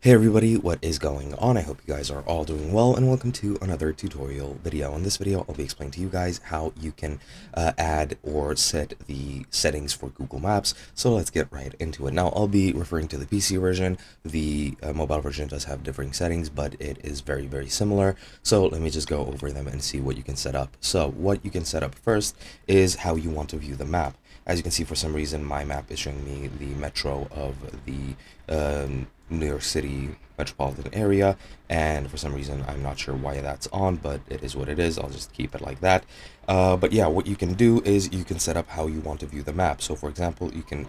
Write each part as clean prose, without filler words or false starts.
Hey everybody, what is going on? I hope you guys are all doing well and welcome to another tutorial video. In this video, I'll be explaining to you guys how you can add or set the settings for Google Maps. So let's get right into it. Now, I'll be referring to the PC version. The mobile version does have differing settings, but it is very similar. So let me just go over them and see what you can set up. So what you can set up first is how you want to view the map. As you can see, for some reason, my map is showing me the metro of the New York City metropolitan area, and for some reason I'm not sure why that's on, but it is what it is. I'll just keep it like that. But yeah, what you can do is you can set up how you want to view the map. So for example, you can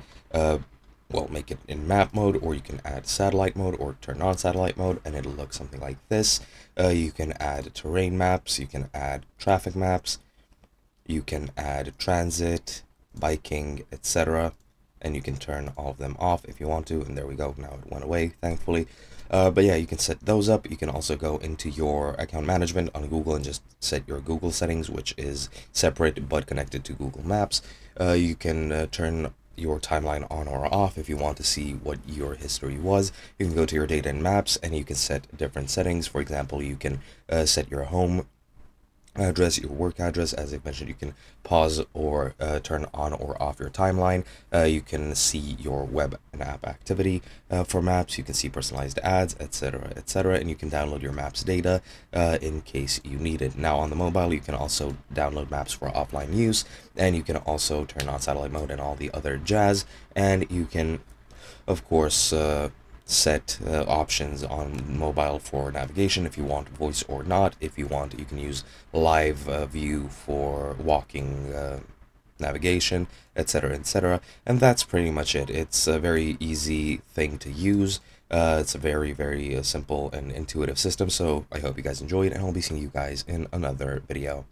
make it in map mode, or you can add satellite mode or turn on satellite mode, and it'll look something like this. You can add terrain maps, you can add traffic maps, you can add transit, biking, etc. And you can turn all of them off if you want to. And there we go. Now it went away, thankfully. But yeah, you can set those up. You can also go into your account management on Google and just set your Google settings, which is separate but connected to Google Maps. You can turn your timeline on or off if you want to see what your history was. You can go to your data and maps and you can set different settings. For example, you can set your home address, your work address. As I mentioned, you can pause or turn on or off your timeline. You can see your web and app activity for maps. You can see personalized ads, etc., and you can download your maps data in case you need it. Now on the mobile, you can also download maps for offline use, and you can also turn on satellite mode and all the other jazz. And you can, of course, set options on mobile for navigation if you want voice or not. If you want, you can use live view for walking navigation, etc. And that's pretty much it. It's a very easy thing to use. It's a very simple and intuitive system. So I hope you guys enjoyed, and I'll be seeing you guys in another video.